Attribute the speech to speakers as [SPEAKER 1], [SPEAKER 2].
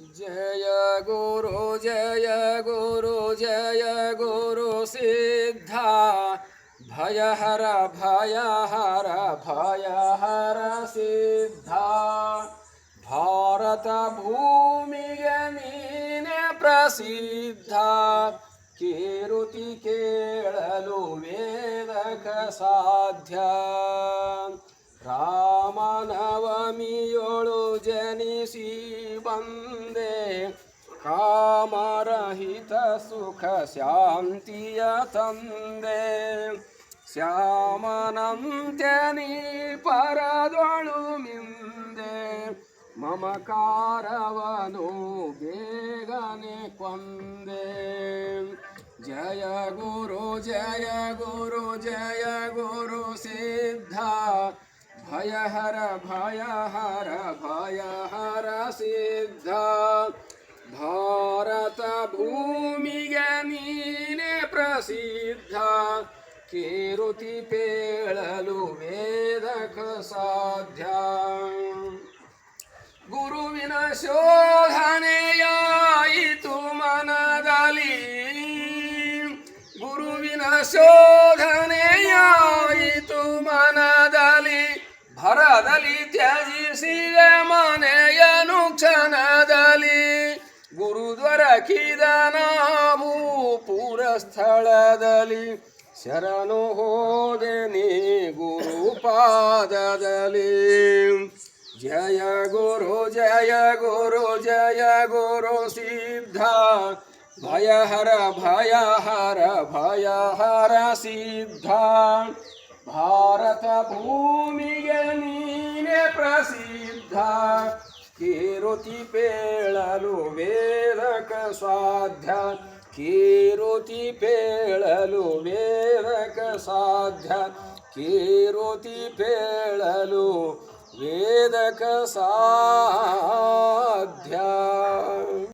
[SPEAKER 1] जय गुरु सिद्धा भयहर सिद्धा भारत भूमिಗೆ ನೀನೆ ಪ್ರಸಿದ್ಧ ಕೀರುತಿ ಕೇಳಲು ವೇದಕ ಸಾಧ್ಯ ರಾಮನವಮಿಯೊಳು ಜನಿಸಿ ಬಂದೆ ಕಾಮರಹಿತ ಸುಖ ಶಾಂತಿಯ ತಂದೆ ಶ್ಯಾಮನಂತ್ಯನಿ ಪರದೊಳು ಮಿಂದೆ ಮಮಕಾರವನು ಬೇಗನೆ ಕೊಂದೆ ಜಯ ಗುರು ಸಿದ್ಧ ಭಯಹರ ಸಿದ್ಧ ಭಾರತ ಭೂಮಿಗೆ ನೀನೆ ಪ್ರಸಿದ್ಧ ಕೀರುತಿ ಪೇಳಲು ವೇದಕ ಸಾಧ್ಯ ಗುರುವಿನ ಶೋಧನೆಯಾಯಿತು ಮನದಲ್ಲಿ ಗುರುವಿನ ಶೋಧನೆಯಾಯಿತು ಮನದಲ್ಲಿ ಭರದಲ್ಲಿ ತ್ಯಜಿಸಿದೆ ಮನೆಯನು ಕ್ಷಣದಲ್ಲಿ ಗುರುದ್ವರಕಿದ ನಾವು ಪುರ ಸ್ಥಳದಲ್ಲಿ ಶರಣು ಹೋದೆ ನೀ ಗುರು ಪಾದದಲ್ಲಿ ಜಯ ಗುರು ಸಿದ್ಧ ಭಯಹರ ಸಿದ್ಧ ಭಾರತ ಭೂಮಿಗೆ ನೀನೆ ಪ್ರಸಿದ್ಧ ಕೀರುತಿ ಪೇಳಲು ವೇದಕ ಸಾಧ್ಯ ಕೀರುತಿ ಪೇಳಲು ವೇದಕ ಸಾಧ್ಯ ಕೀರುತಿ ಪೇಳಲು ವೇದಕ ಸಾಧ್ಯ